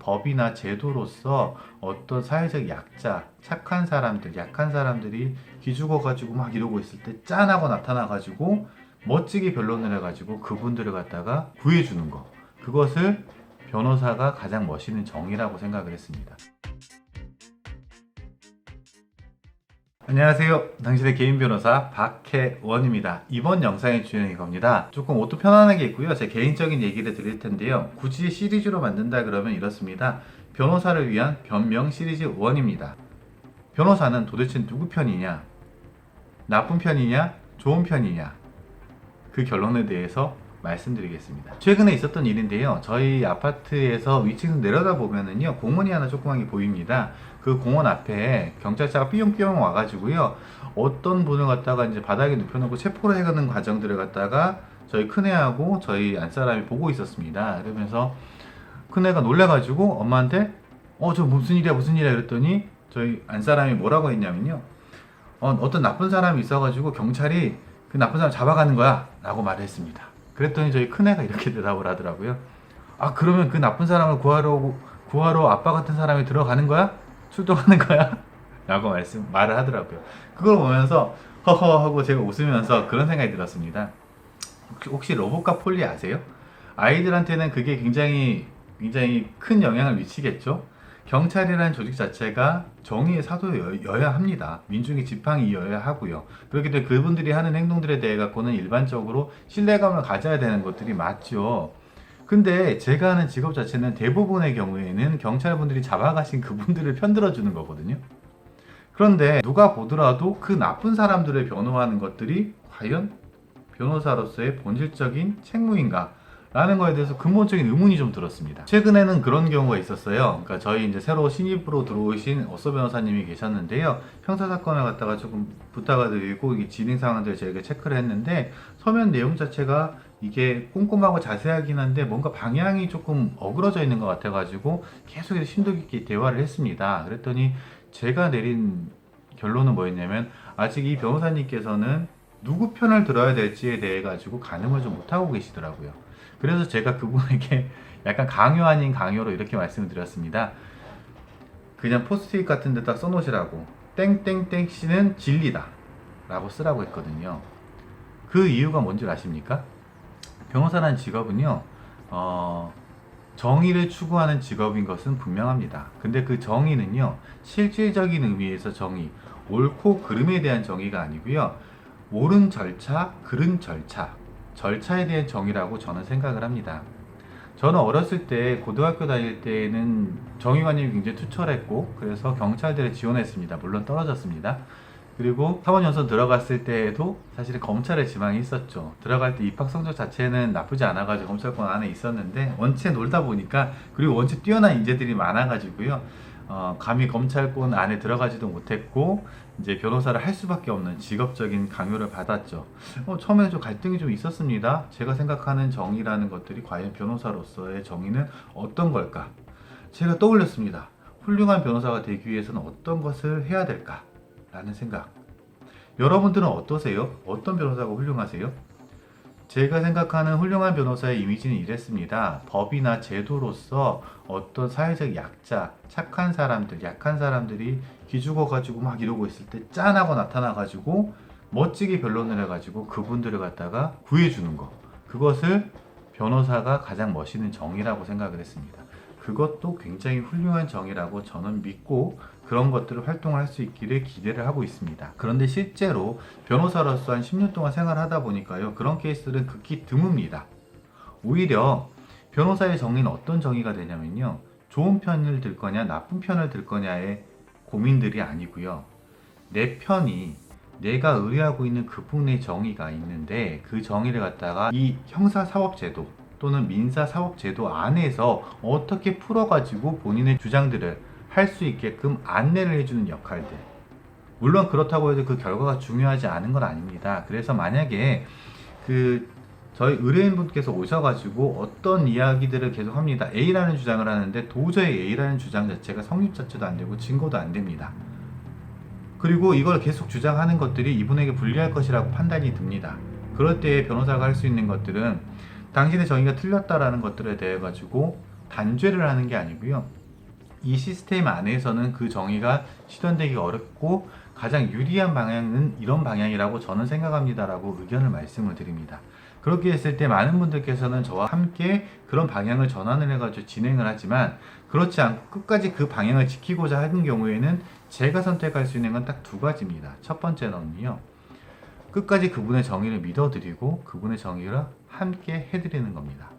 법이나 제도로서 어떤 사회적 약자, 착한 사람들, 약한 사람들이 기죽어가지고 막 이러고 있을 때 짠하고 나타나가지고 멋지게 변론을 해가지고 그분들을 갖다가 구해주는 거. 그것을 변호사가 가장 멋있는 정의라고 생각을 했습니다. 안녕하세요. 당신의 개인 변호사 박혜원입니다. 이번 영상의 주인은 이겁니다. 조금 옷도 편안하게 입고요. 제 개인적인 얘기를 드릴 텐데요. 굳이 시리즈로 만든다 그러면 이렇습니다. 변호사를 위한 변명 시리즈 1입니다. 변호사는 도대체 누구 편이냐? 나쁜 편이냐? 좋은 편이냐? 그 결론에 대해서 말씀드리겠습니다. 최근에 있었던 일인데요. 저희 아파트에서 위층에서 내려다보면은요, 공원이 하나 조그맣게 보입니다. 그 공원 앞에 경찰차가 삐용삐용 와가지고요, 어떤 분을 갖다가 이제 바닥에 눕혀놓고 체포를 해가는 과정들을 갖다가 저희 큰애하고 저희 안사람이 보고 있었습니다. 그러면서 큰애가 놀래가지고 엄마한테 저 무슨 일이야 그랬더니 저희 안사람이 뭐라고 했냐면요, 어떤 나쁜 사람이 있어가지고 경찰이 그 나쁜 사람 잡아가는 거야 라고 말을 했습니다. 그랬더니 저희 큰애가 이렇게 대답을 하더라고요. 그러면 그 나쁜 사람을 구하러 아빠 같은 사람이 들어가는 거야? 출동하는 거야? 라고 말을 하더라고요. 그걸 보면서 허허 하고 제가 웃으면서 그런 생각이 들었습니다. 혹시 로봇과 폴리 아세요? 아이들한테는 그게 굉장히 큰 영향을 미치겠죠? 경찰이라는 조직 자체가 정의의 사도여야 합니다. 민중의 지팡이여야 하고요. 그렇기 때문에 그분들이 하는 행동들에 대해 갖고는 일반적으로 신뢰감을 가져야 되는 것들이 맞죠. 근데 제가 하는 직업 자체는 대부분의 경우에는 경찰분들이 잡아가신 그분들을 편들어주는 거거든요. 그런데 누가 보더라도 그 나쁜 사람들을 변호하는 것들이 과연 변호사로서의 본질적인 책무인가? 라는 거에 대해서 근본적인 의문이 좀 들었습니다. 최근에는 그런 경우가 있었어요. 그러니까 저희 이제 새로 신입으로 들어오신 어서 변호사님이 계셨는데요. 형사 사건을 갖다가 조금 부탁을 드리고 이 진행 상황들을 저희가 체크를 했는데, 서면 내용 자체가 이게 꼼꼼하고 자세하긴 한데 뭔가 방향이 조금 어그러져 있는 것 같아가지고 계속 심도 깊게 대화를 했습니다. 그랬더니 제가 내린 결론은 뭐였냐면, 아직 이 변호사님께서는 누구 편을 들어야 될지에 대해 가지고 가늠을 좀 못하고 계시더라고요. 그래서 제가 그분에게 약간 강요 아닌 강요로 이렇게 말씀을 드렸습니다. 그냥 포스트잇 같은 데 딱 써놓으시라고, 땡땡땡 씨는 진리다 라고 쓰라고 했거든요. 그 이유가 뭔지 아십니까? 변호사라는 직업은요, 정의를 추구하는 직업인 것은 분명합니다. 근데 그 정의는요, 실질적인 의미에서 정의, 옳고 그름에 대한 정의가 아니고요, 옳은 절차, 그른 절차에 대한 정의라고 저는 생각을 합니다. 저는 어렸을 때 고등학교 다닐 때는 정의관념이 굉장히 투철했고, 그래서 경찰대를 지원했습니다. 물론 떨어졌습니다. 그리고 사법연수원 들어갔을 때에도 사실은 검찰의 지망이 있었죠. 들어갈 때 입학 성적 자체는 나쁘지 않아가지고 검찰권 안에 있었는데, 원체 놀다 보니까, 그리고 원체 뛰어난 인재들이 많아가지고요, 감히 검찰권 안에 들어가지도 못했고 이제 변호사를 할 수밖에 없는 직업적인 강요를 받았죠. 처음에는 좀 갈등이 좀 있었습니다. 제가 생각하는 정의라는 것들이 과연 변호사로서의 정의는 어떤 걸까? 제가 떠올렸습니다. 훌륭한 변호사가 되기 위해서는 어떤 것을 해야 될까? 라는 생각. 여러분들은 어떠세요? 어떤 변호사가 훌륭하세요? 제가 생각하는 훌륭한 변호사의 이미지는 이랬습니다. 법이나 제도로서 어떤 사회적 약자, 착한 사람들, 약한 사람들이 기죽어가지고 막 이러고 있을 때 짠하고 나타나가지고 멋지게 변론을 해가지고 그분들을 갖다가 구해주는 거. 그것을 변호사가 가장 멋있는 정의라고 생각을 했습니다. 그것도 굉장히 훌륭한 정의라고 저는 믿고 그런 것들을 활동을 할 수 있기를 기대를 하고 있습니다. 그런데 실제로 변호사로서 한 10년 동안 생활하다 보니까요, 그런 케이스들은 극히 드뭅니다. 오히려 변호사의 정의는 어떤 정의가 되냐면요, 좋은 편을 들 거냐 나쁜 편을 들 거냐의 고민들이 아니고요, 내 편이, 내가 의뢰하고 있는 그분의 정의가 있는데 그 정의를 갖다가 이 형사사법제도 또는 민사사법제도 안에서 어떻게 풀어가지고 본인의 주장들을 할 수 있게끔 안내를 해주는 역할들. 물론 그렇다고 해도 그 결과가 중요하지 않은 건 아닙니다. 그래서 만약에 저희 의뢰인분께서 오셔가지고 어떤 이야기들을 계속 합니다. A라는 주장을 하는데 도저히 A라는 주장 자체가 성립 자체도 안 되고 증거도 안 됩니다. 그리고 이걸 계속 주장하는 것들이 이분에게 불리할 것이라고 판단이 듭니다. 그럴 때 변호사가 할 수 있는 것들은 당신의 정의가 틀렸다라는 것들에 대해 가지고 단죄를 하는 게 아니고요. 이 시스템 안에서는 그 정의가 실현되기 어렵고 가장 유리한 방향은 이런 방향이라고 저는 생각합니다라고 의견을 말씀을 드립니다. 그렇게 했을 때 많은 분들께서는 저와 함께 그런 방향을 전환을 해가지고 진행을 하지만 그렇지 않고 끝까지 그 방향을 지키고자 하는 경우에는 제가 선택할 수 있는 건 딱 두 가지입니다. 첫 번째는요, 끝까지 그분의 정의를 믿어드리고 그분의 정의를 함께 해드리는 겁니다.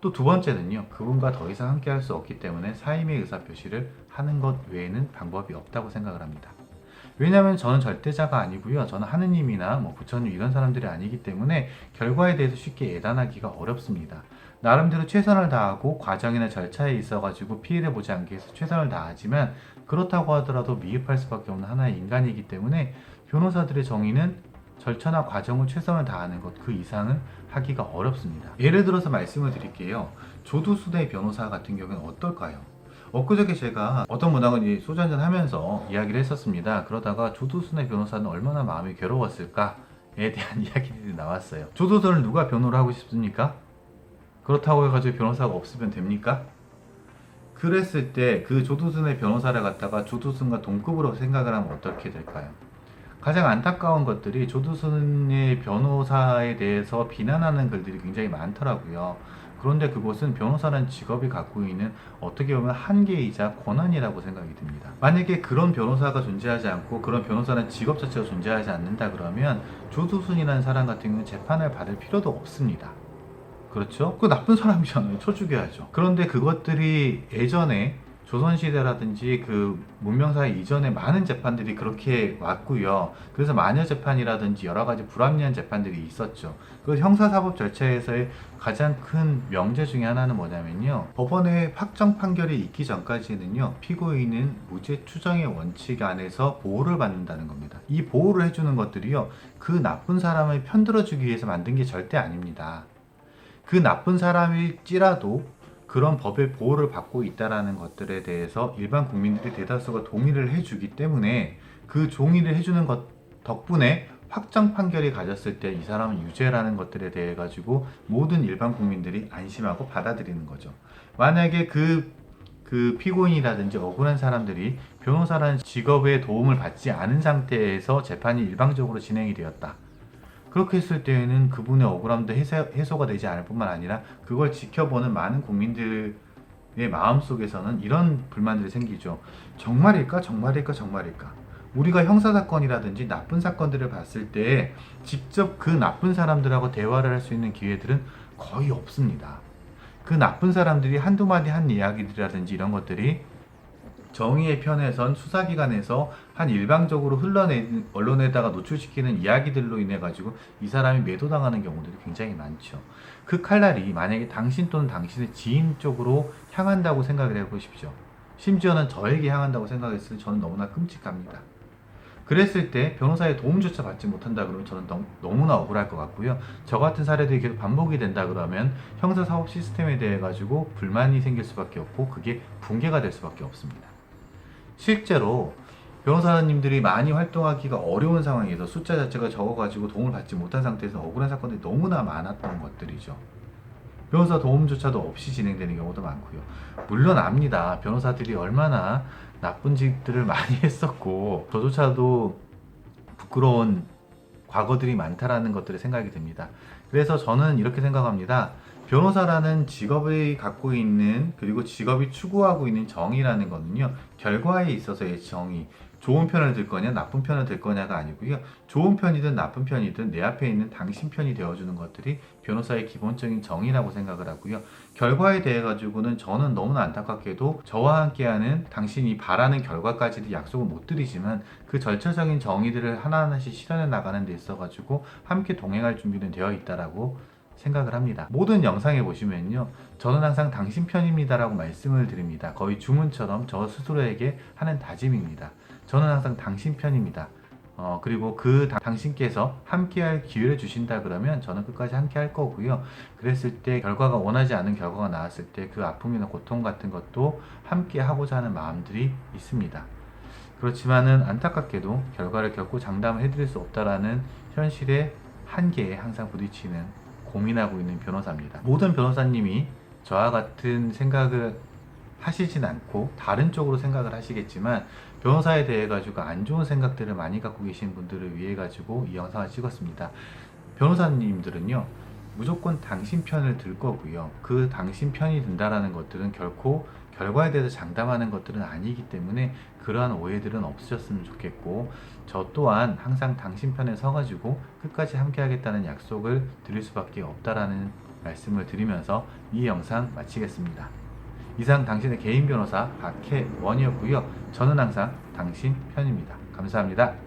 또 두 번째는요, 그분과 더 이상 함께 할 수 없기 때문에 사임의 의사표시를 하는 것 외에는 방법이 없다고 생각을 합니다. 왜냐하면 저는 절대자가 아니고요, 저는 하느님이나 부처님 이런 사람들이 아니기 때문에 결과에 대해서 쉽게 예단하기가 어렵습니다. 나름대로 최선을 다하고 과정이나 절차에 있어가지고 피해를 보지 않기 위해서 최선을 다하지만 그렇다고 하더라도 미흡할 수밖에 없는 하나의 인간이기 때문에 변호사들의 정의는 절차나 과정을 최선을 다하는 것 그 이상은 하기가 어렵습니다. 예를 들어서 말씀을 드릴게요. 조두순의 변호사 같은 경우는 어떨까요? 엊그저께 제가 어떤 분하고 소주 한잔 하면서 이야기를 했었습니다. 그러다가 조두순의 변호사는 얼마나 마음이 괴로웠을까에 대한 이야기들이 나왔어요. 조두순을 누가 변호를 하고 싶습니까? 그렇다고 해가지고 변호사가 없으면 됩니까? 그랬을 때 그 조두순의 변호사를 갖다가 조두순과 동급으로 생각을 하면 어떻게 될까요? 가장 안타까운 것들이 조두순의 변호사에 대해서 비난하는 글들이 굉장히 많더라고요. 그런데 그것은 변호사라는 직업이 갖고 있는 어떻게 보면 한계이자 권한이라고 생각이 듭니다. 만약에 그런 변호사가 존재하지 않고 그런 변호사라는 직업 자체가 존재하지 않는다 그러면 조두순이라는 사람 같은 경우는 재판을 받을 필요도 없습니다. 그렇죠? 그 나쁜 사람이잖아요. 쳐 죽여야죠. 그런데 그것들이 예전에 조선시대라든지 그 문명사회 이전에 많은 재판들이 그렇게 왔고요. 그래서 마녀 재판이라든지 여러 가지 불합리한 재판들이 있었죠. 그 형사사법 절차에서의 가장 큰 명제 중에 하나는 뭐냐면요, 법원의 확정 판결이 있기 전까지는요, 피고인은 무죄 추정의 원칙 안에서 보호를 받는다는 겁니다. 이 보호를 해주는 것들이요, 그 나쁜 사람을 편들어주기 위해서 만든 게 절대 아닙니다. 그 나쁜 사람일지라도 그런 법의 보호를 받고 있다는 것들에 대해서 일반 국민들이 대다수가 동의를 해주기 때문에 그 동의를 해주는 것 덕분에 확정 판결이 가졌을 때 이 사람은 유죄라는 것들에 대해 가지고 모든 일반 국민들이 안심하고 받아들이는 거죠. 만약에 그 피고인이라든지 억울한 사람들이 변호사라는 직업의 도움을 받지 않은 상태에서 재판이 일방적으로 진행이 되었다. 그렇게 했을 때에는 그분의 억울함도 해소가 되지 않을 뿐만 아니라 그걸 지켜보는 많은 국민들의 마음속에서는 이런 불만들이 생기죠. 정말일까? 정말일까? 정말일까? 우리가 형사사건이라든지 나쁜 사건들을 봤을 때 직접 그 나쁜 사람들하고 대화를 할 수 있는 기회들은 거의 없습니다. 그 나쁜 사람들이 한두 마디 한 이야기들이라든지 이런 것들이 정의의 편에선 수사기관에서 한 일방적으로 흘러내는 언론에다가 노출시키는 이야기들로 인해 가지고 이 사람이 매도당하는 경우들이 굉장히 많죠. 그 칼날이 만약에 당신 또는 당신의 지인 쪽으로 향한다고 생각을 해보십시오. 심지어는 저에게 향한다고 생각했을 때 저는 너무나 끔찍합니다. 그랬을 때 변호사의 도움조차 받지 못한다 그러면 저는 너무나 억울할 것 같고요. 저 같은 사례들이 계속 반복이 된다 그러면 형사사법 시스템에 대해 가지고 불만이 생길 수밖에 없고 그게 붕괴가 될 수밖에 없습니다. 실제로 변호사님들이 많이 활동하기가 어려운 상황에서 숫자 자체가 적어가지고 도움을 받지 못한 상태에서 억울한 사건들이 너무나 많았던 것들이죠. 변호사 도움조차도 없이 진행되는 경우도 많고요. 물론 압니다. 변호사들이 얼마나 나쁜 짓들을 많이 했었고 저조차도 부끄러운 과거들이 많다라는 것들을 생각이 듭니다. 그래서 저는 이렇게 생각합니다. 변호사라는 직업이 갖고 있는 그리고 직업이 추구하고 있는 정의라는 거는요, 결과에 있어서의 정의, 좋은 편을 들 거냐 나쁜 편을 들 거냐가 아니고요, 좋은 편이든 나쁜 편이든 내 앞에 있는 당신 편이 되어주는 것들이 변호사의 기본적인 정의라고 생각을 하고요. 결과에 대해 가지고는 저는 너무나 안타깝게도 저와 함께하는 당신이 바라는 결과까지도 약속을 못 드리지만 그 절차적인 정의들을 하나하나씩 실현해 나가는 데 있어 가지고 함께 동행할 준비는 되어 있다라고 생각을 합니다. 모든 영상에 보시면요, 저는 항상 당신 편입니다 라고 말씀을 드립니다. 거의 주문처럼 저 스스로에게 하는 다짐입니다. 저는 항상 당신 편입니다. 그리고 당신께서 함께할 기회를 주신다 그러면 저는 끝까지 함께 할 거고요. 그랬을 때 결과가 원하지 않은 결과가 나왔을 때 그 아픔이나 고통 같은 것도 함께 하고자 하는 마음들이 있습니다. 그렇지만은 안타깝게도 결과를 겪고 장담을 해드릴 수 없다라는 현실의 한계에 항상 부딪히는 고민하고 있는 변호사입니다. 모든 변호사님이 저와 같은 생각을 하시진 않고 다른 쪽으로 생각을 하시겠지만 변호사에 대해 가지고 안 좋은 생각들을 많이 갖고 계신 분들을 위해 가지고 이 영상을 찍었습니다. 변호사님들은요, 무조건 당신 편을 들 거고요. 그 당신 편이 든다라는 것들은 결코 결과에 대해서 장담하는 것들은 아니기 때문에 그러한 오해들은 없으셨으면 좋겠고, 저 또한 항상 당신 편에 서가지고 끝까지 함께 하겠다는 약속을 드릴 수밖에 없다라는 말씀을 드리면서 이 영상 마치겠습니다. 이상 당신의 개인 변호사 박혜원이었고요. 저는 항상 당신 편입니다. 감사합니다.